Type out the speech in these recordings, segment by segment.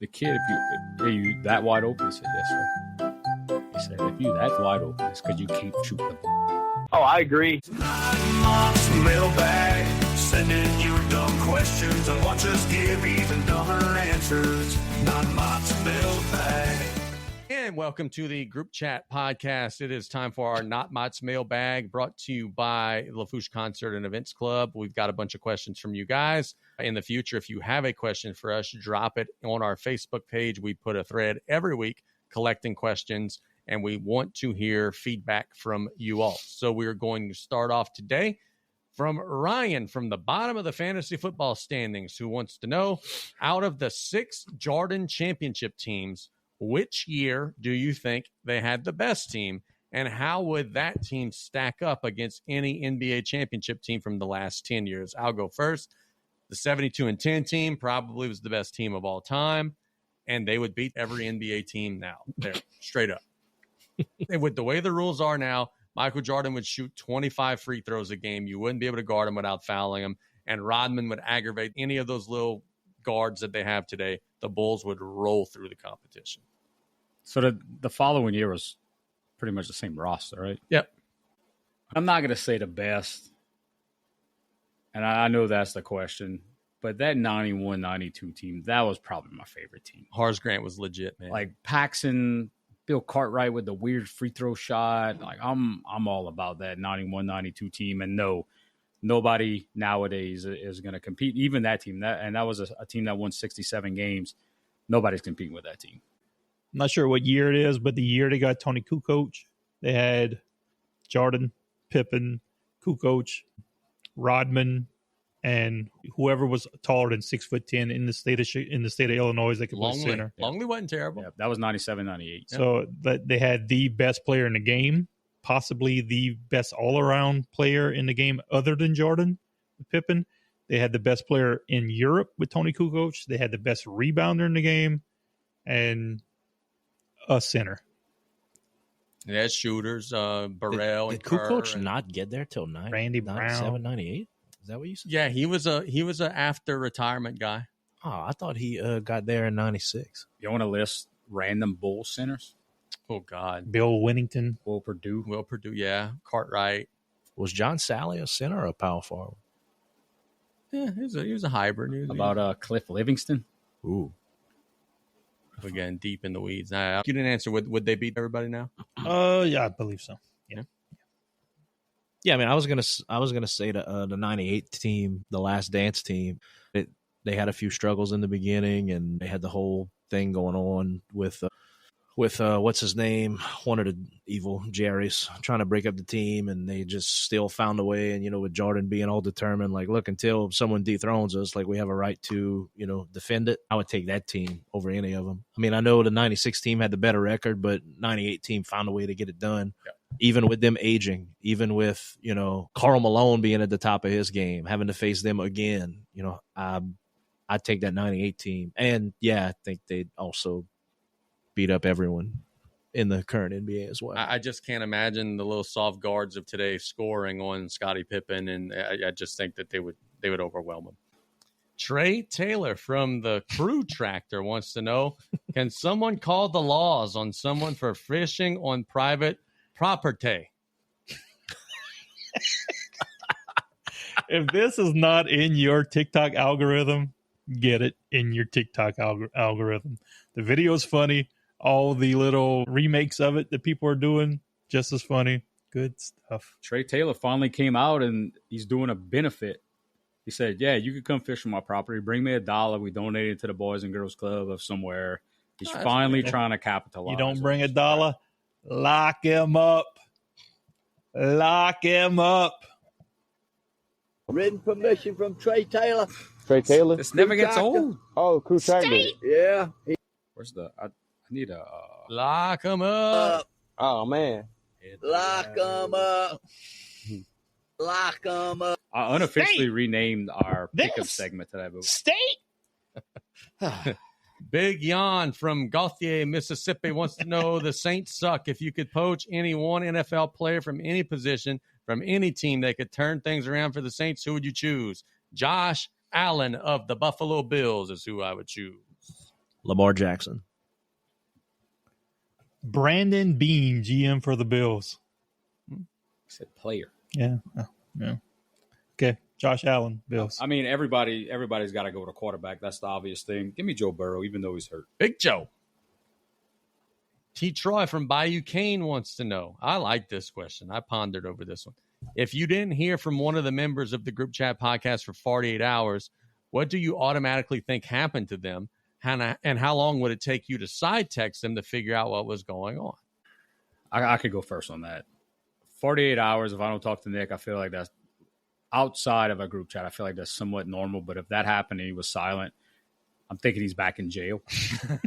The kid, are you that wide open? He said, yes, sir. He said, if you that wide open, it's because you can't shoot the ball. Oh, I agree. Mott's Mailbag, sending you dumb questions and watch us give even dumber answers. Not Mott's Mailbag. And welcome to the Group Chat Podcast. It is time for our Not Mott's Mailbag, brought to you by Lafourche Concert and Events Club. We've got a bunch of questions from you guys. In the future, if you have a question for us, drop it on our Facebook page. We put a thread every week collecting questions, and we want to hear feedback from you all. So we're going to start off today from Ryan from the bottom of the fantasy football standings, who wants to know, out of the 6 Jordan championship teams, which year do you think they had the best team, and how would that team stack up against any NBA championship team from the last 10 years? I'll go first. The 72-10 team probably was the best team of all time, and they would beat every NBA team now. There, straight up. And with the way the rules are now, Michael Jordan would shoot 25 free throws a game. You wouldn't be able to guard him without fouling him, and Rodman would aggravate any of those little guards that they have today. The Bulls would roll through the competition. So the following year was pretty much the same roster, right? Yep. I'm not going to say the best, and I know that's the question, but that 91-92 team, that was probably my favorite team. Horace Grant was legit, man. Like Paxson, Bill Cartwright with the weird free throw shot. Like I'm all about that 91-92 team, and no, nobody nowadays is going to compete. Even that team, that was a team that won 67 games. Nobody's competing with that team. I'm not sure what year it is, but the year they got Tony Kukoc, they had Jordan, Pippen, Kukoc, Rodman, and whoever was taller than 6'10" in the state of Illinois that could play center. Longley wasn't terrible. Yeah, that was 97-98. So they had the best player in the game, possibly the best all-around player in the game other than Jordan, Pippen. They had the best player in Europe with Tony Kukoc. They had the best rebounder in the game, and a center. Yeah, shooters, Burrell did and Kerr. Did Kukoc not get there till Randy Brown. 97, 98? Is that what you said? Yeah, he was a after retirement guy. Oh, I thought he got there in 96. You want to list random Bull centers? Oh, God. Bill Winnington. Will Purdue, yeah. Cartwright. Was John Sally a center or a power forward? Yeah, he was a hybrid. How about Cliff Livingston? Ooh. Again, deep in the weeds. Now, you didn't answer. Would they beat everybody now? Yeah, I believe so. Yeah, I mean, I was gonna say the 98 team, the Last Dance team. They had a few struggles in the beginning, and they had the whole thing going on with what's his name, one of the evil Jerrys, trying to break up the team, and they just still found a way. And with Jordan being all determined, like, look, until someone dethrones us, like, we have a right to defend it. I would take that team over any of them. I mean, I know the 96 team had the better record, but 98 team found a way to get it done. Yeah. Even with them aging, even with Karl Malone being at the top of his game, having to face them again, I'd take that 98 team. And yeah, I think they'd also beat up everyone in the current NBA as well. I just can't imagine the little soft guards of today scoring on Scottie Pippen, and I just think that they would overwhelm him. Trey Taylor from the Crew Tractor wants to know, can someone call the laws on someone for fishing on private property? If this is not in your TikTok algorithm, get it in your TikTok algorithm. The video is funny. All the little remakes of it that people are doing, just as funny. Good stuff. Trey Taylor finally came out, and he's doing a benefit. He said, yeah, you can come fish on my property. Bring me $1. We donate it to the Boys and Girls Club of somewhere. He's finally trying to capitalize. You don't bring $1, lock him up. Lock him up. Written permission from Trey Taylor. Trey Taylor? This never gets old. Oh, Crew Tractor. Yeah. Where's I need a... Lock him up. Oh, man. Lock him up. Lock him up. I unofficially renamed our pickup segment today. Big Jan from Gauthier, Mississippi wants to know, the Saints suck. If you could poach any one NFL player from any position, from any team that could turn things around for the Saints, who would you choose? Josh Allen of the Buffalo Bills is who I would choose. Lamar Jackson. Brandon Bean, GM for the Bills. Said player. Yeah. Oh, yeah. Okay. Josh Allen, Bills. I mean, everybody's got to go to quarterback. That's the obvious thing. Give me Joe Burrow, even though he's hurt. Big Joe. T. Troy from Bayou Cane wants to know. I like this question. I pondered over this one. If you didn't hear from one of the members of the group chat podcast for 48 hours, what do you automatically think happened to them? And how long would it take you to side text them to figure out what was going on? I could go first on that. 48 hours, if I don't talk to Nick, I feel like that's outside of a group chat. I feel like that's somewhat normal. But if that happened and he was silent, I'm thinking he's back in jail.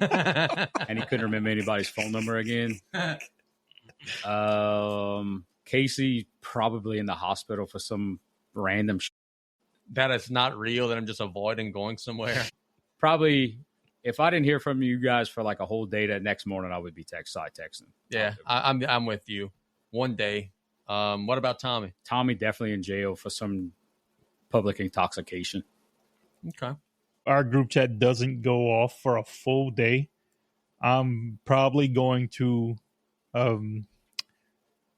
And he couldn't remember anybody's phone number again. Casey probably in the hospital for some random that is not real, that I'm just avoiding going somewhere. Probably, if I didn't hear from you guys for like a whole day, that next morning I would be side texting. Yeah, I'm with you. One day. What about Tommy? Tommy definitely in jail for some public intoxication. Okay. Our group chat doesn't go off for a full day. I'm probably going to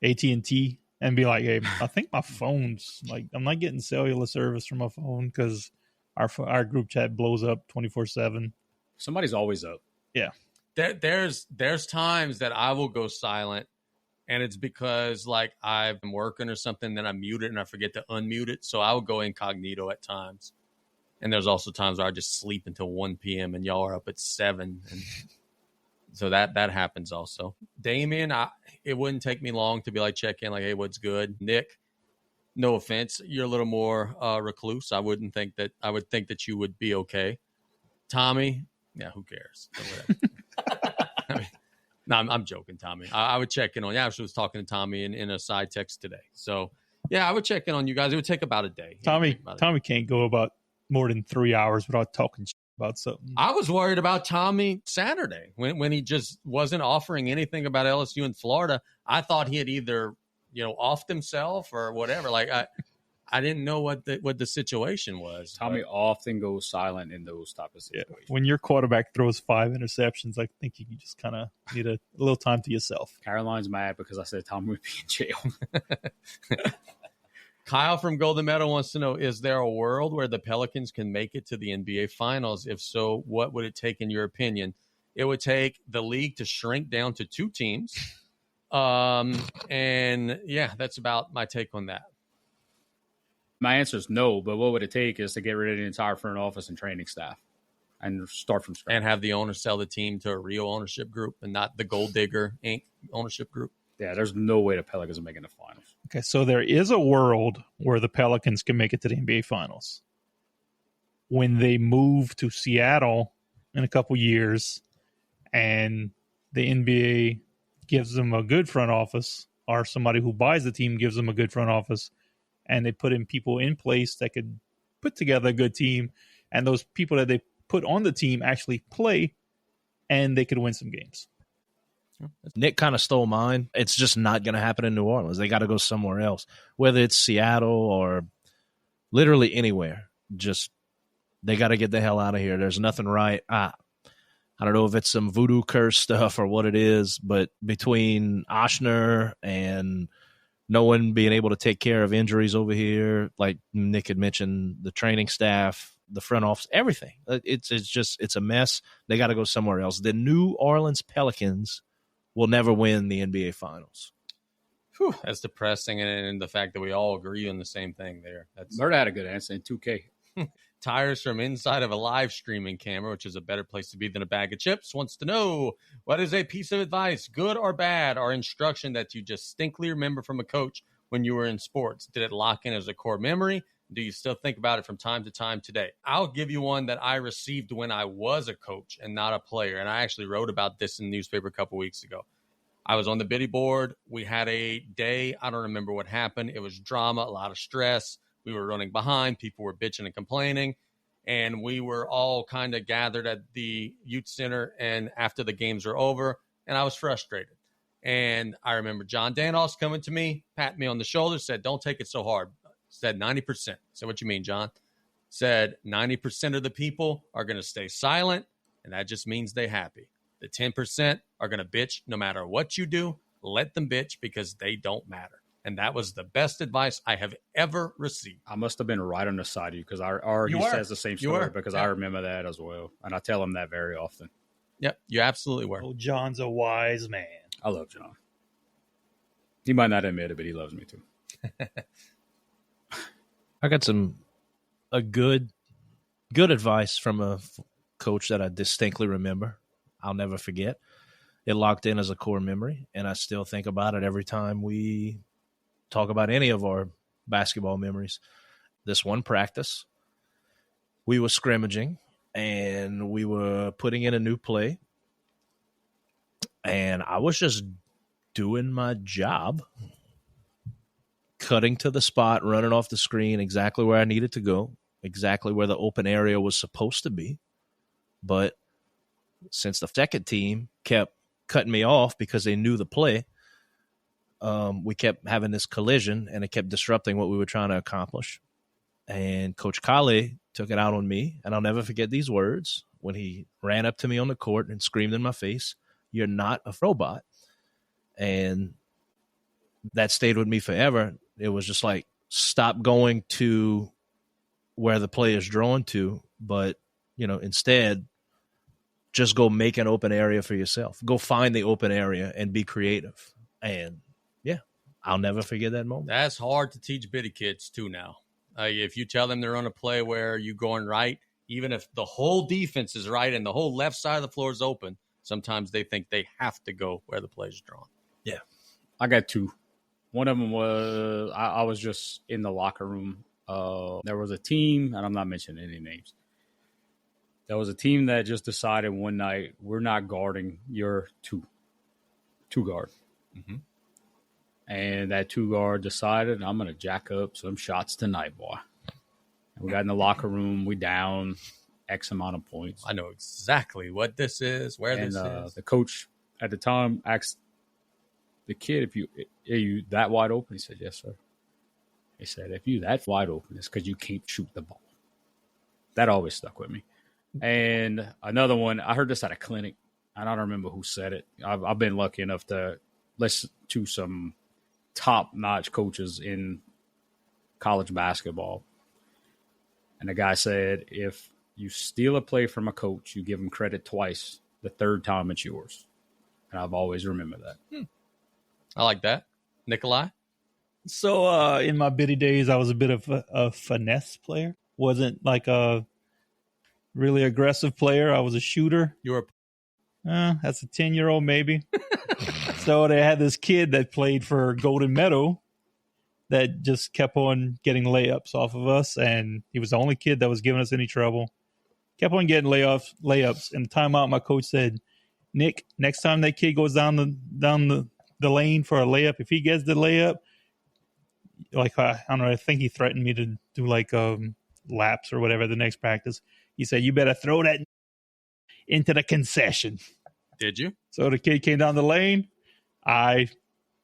AT&T and be like, hey, I think my phone's like, I'm not getting cellular service from my phone because our group chat blows up 24/7. Somebody's always up. Yeah. There's times that I will go silent, and it's because like I'm working or something, then I mute it and I forget to unmute it. So I will go incognito at times. And there's also times where I just sleep until 1 p.m. and y'all are up at 7. And so that happens also. Damien, it wouldn't take me long to be like, check in, like, hey, what's good? Nick, no offense, you're a little more recluse. I would think that you would be okay. Tommy, yeah, who cares? I mean, no, I'm joking, Tommy. I would check in on you. I was talking to Tommy in a side text today. So, yeah, I would check in on you guys. It would take about a day. Tommy can't go about more than 3 hours without talking about something. I was worried about Tommy Saturday when he just wasn't offering anything about LSU in Florida. I thought he had either, offed himself or whatever. Like I didn't know what the situation was. Tommy often goes silent in those type of situations. Yeah. When your quarterback throws 5 interceptions, I think you just kind of need a little time to yourself. Caroline's mad because I said Tommy would be in jail. Kyle from Golden Meadow wants to know, is there a world where the Pelicans can make it to the NBA Finals? If so, what would it take in your opinion? It would take the league to shrink down to 2 teams. And, yeah, that's about my take on that. My answer is no, but what would it take is to get rid of the entire front office and training staff and start from scratch. And have the owner sell the team to a real ownership group and not the Gold Digger Inc. ownership group. Yeah, there's no way the Pelicans are making the finals. Okay, so there is a world where the Pelicans can make it to the NBA Finals. When they move to Seattle in a couple years and the NBA gives them a good front office, or somebody who buys the team gives them a good front office, and they put in people in place that could put together a good team, and those people that they put on the team actually play, and they could win some games. Nick kind of stole mine. It's just not going to happen in New Orleans. They got to go somewhere else, whether it's Seattle or literally anywhere. Just they got to get the hell out of here. There's nothing right. I don't know if it's some voodoo curse stuff or what it is, but between Oshner and no one being able to take care of injuries over here, like Nick had mentioned, the training staff, the front office, everything. It's a mess. They got to go somewhere else. The New Orleans Pelicans will never win the NBA Finals. Whew, that's depressing, and the fact that we all agree on the same thing there. Murda had a good answer in 2K. Tires from inside of a live streaming camera, which is a better place to be than a bag of chips, wants to know, what is a piece of advice, good or bad, or instruction that you just distinctly remember from a coach when you were in sports? Did it lock in as a core memory? Do you still think about it from time to time today? I'll give you one that I received when I was a coach and not a player. And I actually wrote about this in the newspaper a couple weeks ago. I was on the biddy board. We had a day. I don't remember what happened. It was drama, a lot of stress. We were running behind. People were bitching and complaining. And we were all kind of gathered at the youth center. And after the games were over, and I was frustrated. And I remember John Danos coming to me, patting me on the shoulder, said, don't take it so hard. Said 90%. Said, what you mean, John? Said 90% of the people are going to stay silent and that just means they happy. The 10% are going to bitch no matter what you do. Let them bitch because they don't matter. And that was the best advice I have ever received. I must have been right on the side of you because he says the same story because I remember that as well. And I tell him that very often. Yep, you absolutely were. Oh, John's a wise man. I love John. He might not admit it, but he loves me too. I got a good advice from a coach that I distinctly remember. I'll never forget. It locked in as a core memory, and I still think about it every time we talk about any of our basketball memories. This one practice, we were scrimmaging, and we were putting in a new play, and I was just doing my job, cutting to the spot, running off the screen exactly where I needed to go, exactly where the open area was supposed to be. But since the second team kept cutting me off because they knew the play, we kept having this collision, and it kept disrupting what we were trying to accomplish. And Coach Kale took it out on me, and I'll never forget these words when he ran up to me on the court and screamed in my face, "You're not a robot." And that stayed with me forever. It was just like, stop going to where the play is drawn to, but, instead, just go make an open area for yourself. Go find the open area and be creative. And, yeah, I'll never forget that moment. That's hard to teach bitty kids, too, now. If you tell them they're on a play where you're going right, even if the whole defense is right and the whole left side of the floor is open, sometimes they think they have to go where the play is drawn. Yeah. I got two. One of them was I was just in the locker room. There was a team, and I'm not mentioning any names. There was a team that just decided one night, we're not guarding your two guard. Mm-hmm. And that two guard decided, I'm going to jack up some shots tonight, boy. And we got in the locker room. We down X amount of points. I know exactly what this is, where this is. The coach at the time asked the kid, are you that wide open? He said, yes, sir. He said, if you that wide open, it's because you can't shoot the ball. That always stuck with me. And another one, I heard this at a clinic. I don't remember who said it. I've been lucky enough to listen to some top-notch coaches in college basketball. And the guy said, if you steal a play from a coach, you give him credit twice. The third time, it's yours. And I've always remembered that. I like that. Nikolai? So in my bitty days, I was a bit of a finesse player. Wasn't like a really aggressive player. I was a shooter. You were that's a 10-year-old maybe. So they had this kid that played for Golden Meadow that just kept on getting layups off of us, and he was the only kid that was giving us any trouble. Kept on getting layups. And timeout, my coach said, Nick, next time that kid goes down the lane for a layup, if he gets the layup, like I don't know, I think he threatened me to do like laps or whatever the next practice. He said, you better throw that into the concession. Did you? So the kid came down the lane. I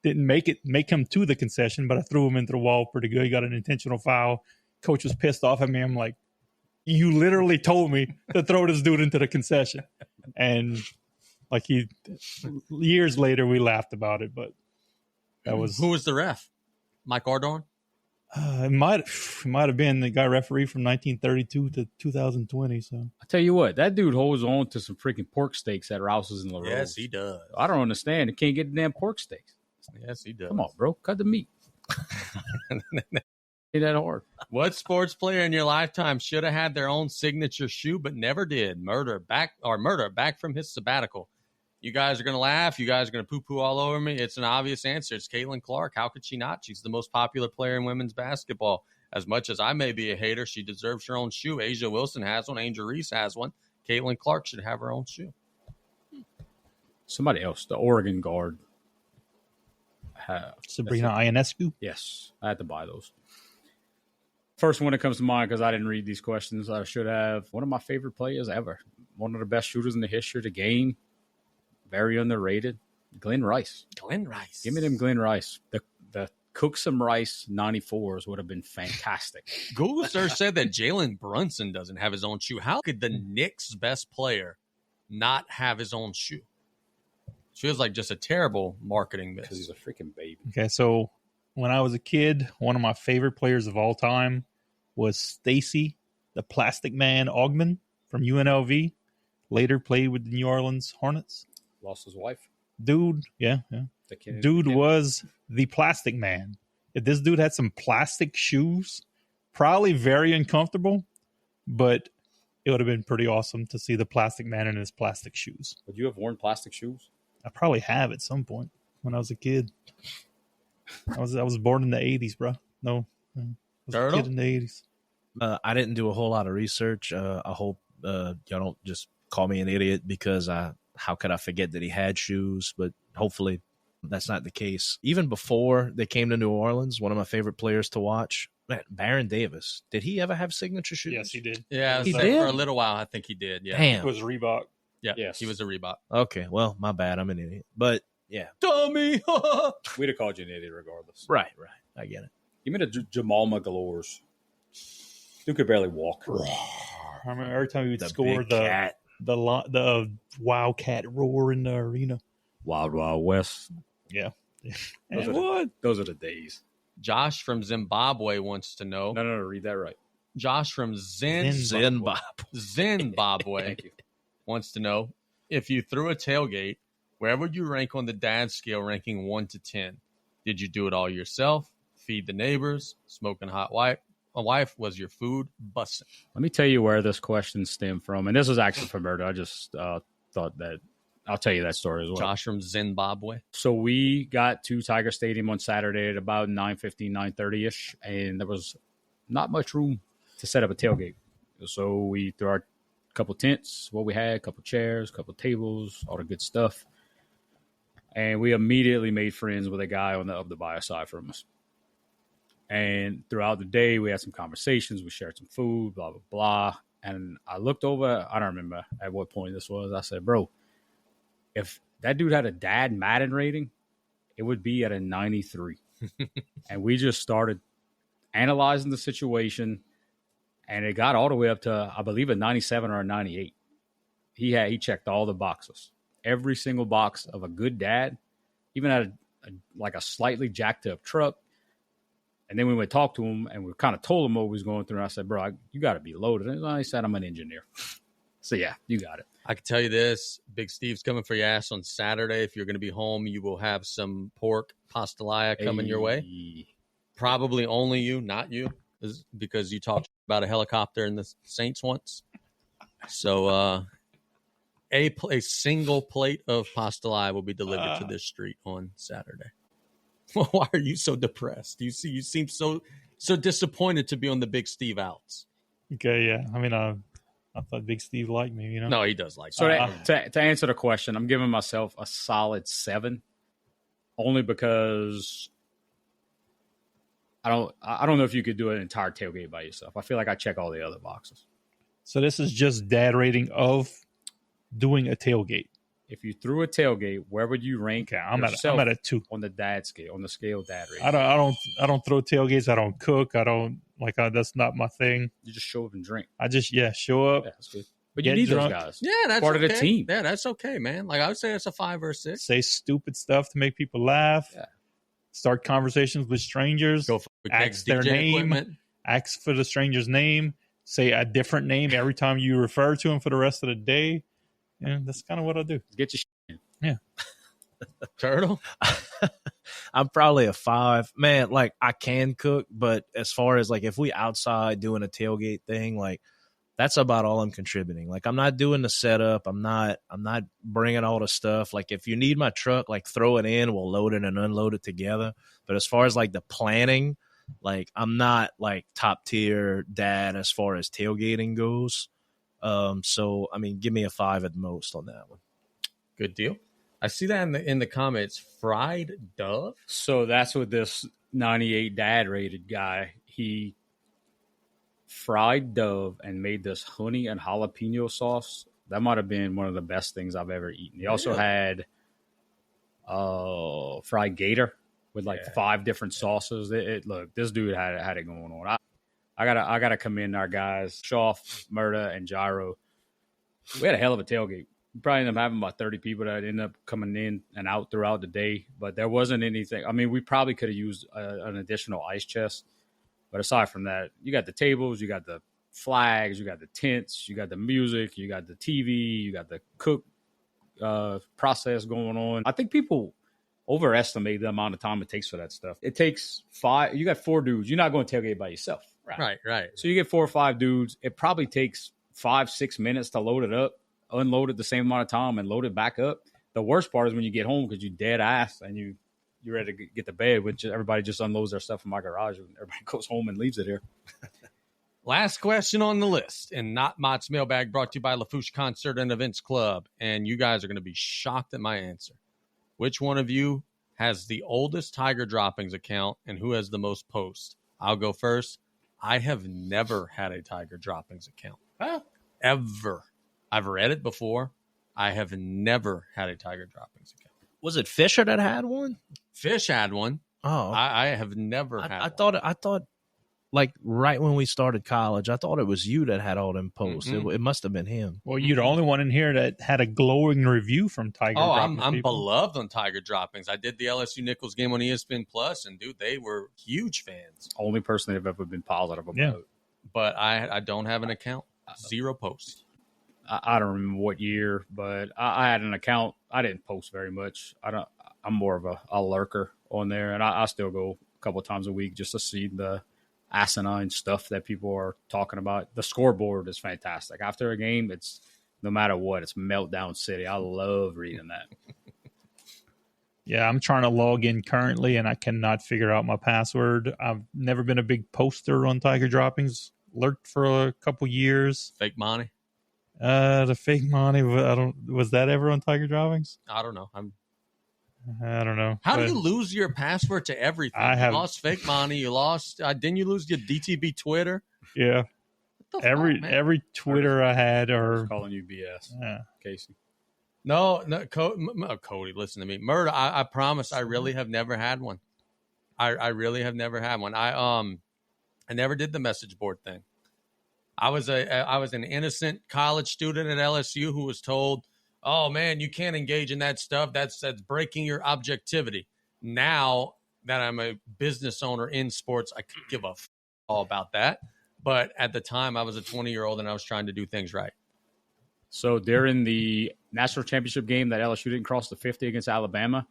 didn't make him to the concession, but I threw him into the wall pretty good. He got an intentional foul. Coach was pissed off at me. I'm like, you literally told me to throw this dude into the concession. And like years later, we laughed about it, but that was... Who was the ref? Mike Ardorn? It might have been the guy referee from 1932 to 2020. So I tell you what, that dude holds on to some freaking pork steaks at Rouse's in La Rose. Yes, he does. I don't understand. He can't get the damn pork steaks. Yes, he does. Come on, bro. Cut the meat. Ain't that hard. What sports player in your lifetime should have had their own signature shoe but never did? Murder back from his sabbatical. You guys are going to laugh. You guys are going to poo-poo all over me. It's an obvious answer. It's Caitlin Clark. How could she not? She's the most popular player in women's basketball. As much as I may be a hater, she deserves her own shoe. Asia Wilson has one. Angel Reese has one. Caitlin Clark should have her own shoe. Somebody else, the Oregon guard. Sabrina Ionescu? Yes, I had to buy those. First one that comes to mind, because I didn't read these questions, I should have. One of my favorite players ever. One of the best shooters in the history of the game. Very underrated. Glenn Rice. Glenn Rice. Give me them Glenn Rice. The Cook Some Rice 94s would have been fantastic. Google search said that Jalen Brunson doesn't have his own shoe. How could the Knicks' best player not have his own shoe? Feels like just a terrible marketing miss. Because he's a freaking baby. Okay, so when I was a kid, one of my favorite players of all time was Stacy, the Plastic Man Ogman from UNLV. Later played with the New Orleans Hornets. Lost his wife. Dude, yeah. The kid, Dude was the Plastic Man. If this dude had some plastic shoes, probably very uncomfortable, but it would have been pretty awesome to see the Plastic Man in his plastic shoes. Would you have worn plastic shoes? I probably have at some point when I was a kid. I was born in the 80s, bro. No. I was a kid in the 80s. I didn't do a whole lot of research. I hope y'all don't just call me an idiot because how could I forget that he had shoes? But hopefully that's not the case. Even before they came to New Orleans, one of my favorite players to watch, Baron Davis. Did he ever have signature shoes? Yes, he did. Yeah, He so did? for a little while, I think he did. Yeah, Damn. It was Reebok. yeah, Yes. he was a Reebok. Okay, well, my bad. I'm an idiot. But yeah, Dummy. We'd have called you an idiot regardless. right. I get it. Give me the Jamal Galores. Dude could barely walk. I remember every time he would The score big cat. the Wildcat roar in the arena. Wild Wild West. Yeah. Those, And are those are the days. Josh from Zimbabwe wants to know. No, read that right. Josh from Zimbabwe. Zimbabwe Thank you. wants to know, if you threw a tailgate, where would you rank on the dad scale, ranking 1 to 10? Did you do it all yourself? Feed the neighbors? Smoking hot wife? A wife? Was your food busting? Let me tell you where this question stemmed from. And this was actually from Murder. I just thought that I'll tell you that story as well. Josh from Zimbabwe. So we got to Tiger Stadium on Saturday at about 9:50, 9:30-ish, and there was not much room to set up a tailgate. So we threw our couple tents, what we had, a couple chairs, a couple tables, all the good stuff. And we immediately made friends with a guy on the up the bio side from us. And throughout the day, we had some conversations. We shared some food, blah, blah, blah. And I looked over. I don't remember at what point this was. I said, bro, if that dude had a dad Madden rating, it would be at a 93. And we just started analyzing the situation. And it got all the way up to, I believe, a 97 or a 98. He checked all the boxes. Every single box of a good dad, even had a slightly jacked up truck. And then we went talk to him, and we kind of told him what we was going through. And I said, bro, you got to be loaded. And he said, I'm an engineer. So, yeah, you got it. I can tell you this. Big Steve's coming for your ass on Saturday. If you're going to be home, you will have some pork pastelaia coming your way. Probably only you, not you, because you talked about a helicopter in the Saints once. So a single plate of pastelaia will be delivered to this street on Saturday. Why are you so depressed? You seem so disappointed to be on the Big Steve outs. Okay, yeah. I mean, I thought Big Steve liked me, you know? No, he does like So me. to answer the question, I'm giving myself a solid 7, only because I don't know if you could do an entire tailgate by yourself. I feel like I check all the other boxes. So this is just dad rating of doing a tailgate. If you threw a tailgate, where would you rank? Okay, I'm yourself at a 2 on the dad scale, on the scale dad rating. I don't throw tailgates. I don't cook. I don't that's not my thing. You just show up and drink. I just show up. Yeah, that's good. But you Get need drunk. those guys. Yeah, that's part okay. of the team. Yeah, that's okay, man. Like I would say, it's a 5 or a 6. Say stupid stuff to make people laugh. Yeah. Start conversations with strangers. Go for Ask their DJ name. equipment. Ask for the stranger's name. Say a different name every time you refer to him for the rest of the day. Yeah, that's kind of what I do. Get your shit in. Yeah. Turtle. I'm probably a 5. Man, like I can cook, but as far as like if we outside doing a tailgate thing, like that's about all I'm contributing. Like I'm not doing the setup. I'm not bringing all the stuff. Like if you need my truck, like throw it in, we'll load it and unload it together. But as far as like the planning, like I'm not like top tier dad as far as tailgating goes. So I mean, give me a 5 at most on that one. Good deal. I see that in the comments. Fried dove. So that's what this 98 dad rated guy, he fried dove and made this honey and jalapeno sauce. That might have been one of the best things I've ever eaten. He also had fried gator with like 5 different sauces. Look, this dude had it going on. I gotta commend our guys, Shoff, Murda, and Gyro. We had a hell of a tailgate. You probably end up having about 30 people that end up coming in and out throughout the day. But there wasn't anything. I mean, we probably could have used an additional ice chest. But aside from that, you got the tables, you got the flags, you got the tents, you got the music, you got the TV, you got the cook process going on. I think people overestimate the amount of time it takes for that stuff. It takes 5. You got 4 dudes. You're not going to tailgate by yourself. Right. So you get 4 or 5 dudes. It probably takes 5-6 minutes to load it up, unload it the same amount of time, and load it back up. The worst part is when you get home because you dead ass and you're ready to get to bed, which everybody just unloads their stuff in my garage and everybody goes home and leaves it here. Last question on the list, and not Mott's Mailbag, brought to you by Lafourche Concert and Events Club. And you guys are going to be shocked at my answer. Which one of you has the oldest Tiger Droppings account and who has the most posts? I'll go first. I have never had a Tiger Droppings account. Huh? Ever. I've read it before. I have never had a Tiger Droppings account. Was it Fisher that had one? Fish had one. Oh, I have never had one. I thought, like right when we started college, I thought it was you that had all them posts. Mm-mm. It must have been him. Well, you're the only one in here that had a glowing review from Tiger. Oh, Droppings I'm people. beloved on Tiger Droppings. I did the LSU Nichols game on ESPN Plus, and dude, they were huge fans. Only person they've ever been positive about. Yeah. But I don't have an account. 0 posts. I don't remember what year, but I had an account. I didn't post very much. I'm more of a lurker on there, and I still go a couple of times a week just to see the asinine stuff that people are talking about. The scoreboard is fantastic. After a game, it's no matter what, it's meltdown city. I love reading that. Yeah, I'm trying to log in currently, and I cannot figure out my password. I've never been a big poster on Tiger Droppings. Lurked for a couple years. Fake money? The fake money. Was that ever on Tiger Droppings? I don't know. I don't know. How do But you lose your password to everything? I have- You lost fake money. You lost. Didn't you lose your DTB Twitter? Yeah, What the every fuck, man? every Twitter I had, I'm or calling you BS, Casey. No, Cody, listen to me. Murder, I promise I really have never had one. I really have never had one. I never did the message board thing. I was an innocent college student at LSU who was told, "Oh man, you can't engage in that stuff. That's breaking your objectivity." Now that I'm a business owner in sports, I could give a all about that. But at the time, I was a 20-year-old and I was trying to do things right. So during the national championship game that LSU didn't cross the 50 against Alabama,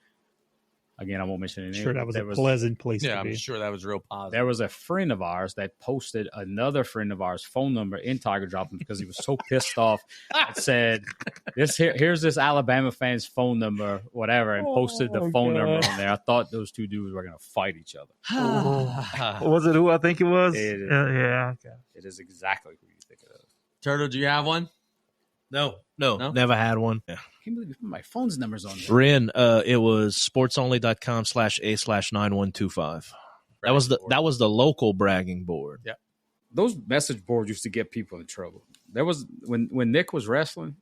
again, I won't mention any names. sure that was a pleasant place Yeah, to I'm be. sure that was real positive. There was a friend of ours that posted another friend of ours' phone number in Tiger Droppings because he was so pissed off. It said, here's this Alabama fan's phone number, whatever, and posted the phone number on there. I thought those two dudes were going to fight each other. Was it who I think it was? It is. Yeah. Okay. It is exactly who you think it is. Turtle, do you have one? No, No? never had one. Yeah. I can't believe you put my phone's numbers on there. Ren, it was sportsonly.com/a/9125. That was the local bragging board. Yeah. Those message boards used to get people in trouble. There was when Nick was wrestling.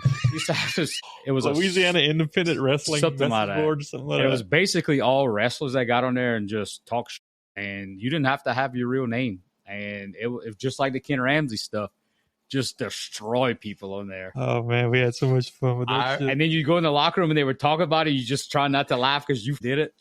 we used to have this, it was Louisiana Independent Wrestling something like message that. board, something like It that. was basically all wrestlers that got on there and just talk shit, and you didn't have to have your real name. And it was just like the Ken Ramsey stuff, just destroy people on there. Oh man, we had so much fun with that shit. And then you go in the locker room and they would talk about it. You just try not to laugh because you did it.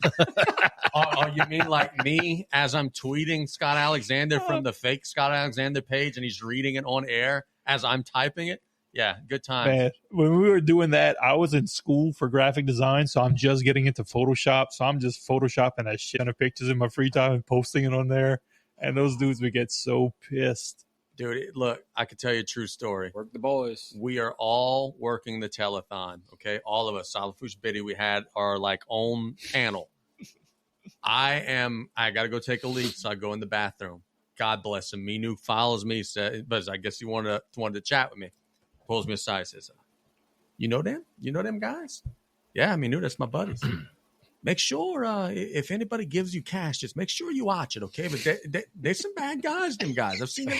Oh, you mean like me as I'm tweeting Scott Alexander from the fake Scott Alexander page and he's reading it on air as I'm typing it? Yeah, good time. Man, when we were doing that, I was in school for graphic design, so I'm just getting into Photoshop. So I'm just photoshopping that shit of pictures in my free time and posting it on there. And those dudes would get so pissed. Dude, look, I could tell you a true story. Work the boys. We are all working the telethon, okay? All of us. Lafourche Biddy, we had our like own panel. I got to go take a leak, so I go in the bathroom. God bless him. Minu follows me, said, but I guess he wanted to chat with me. Pulls me aside, says, "You know them? You know them guys?" "Yeah, Minu, that's my buddies." "Make sure if anybody gives you cash, just make sure you watch it, okay? But they're some bad guys, them guys. I've seen them."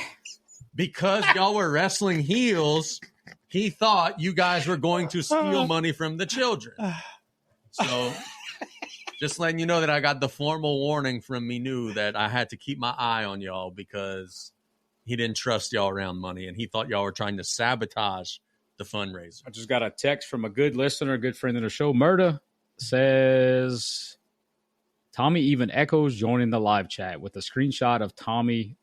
Because y'all were wrestling heels, he thought you guys were going to steal money from the children. So just letting you know that I got the formal warning from Minu that I had to keep my eye on y'all because he didn't trust y'all around money and he thought y'all were trying to sabotage the fundraiser. I just got a text from a good listener, a good friend of the show. Murda says, Tommy even echoes joining the live chat with a screenshot of Tommy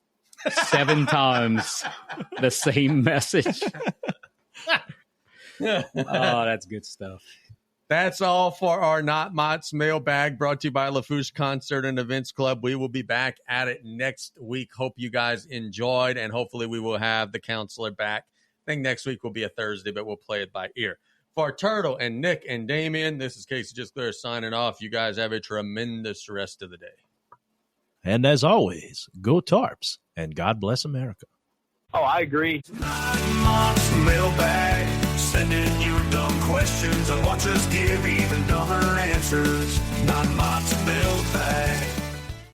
7 times the same message. Oh, that's good stuff. That's all for our Not Mott's mailbag, brought to you by Lafourche Concert and Events Club. We will be back at it next week. Hope you guys enjoyed, and hopefully we will have the counselor back. I think next week will be a Thursday, but we'll play it by ear. For Turtle and Nick and Damien, this is Casey Just Clear signing off. You guys have a tremendous rest of the day. And as always, go Tarps, and God bless America. Oh, I agree. Mott's mailbag. Send in your dumb questions and watch us give even dumber answers. Not Mott's mailbag.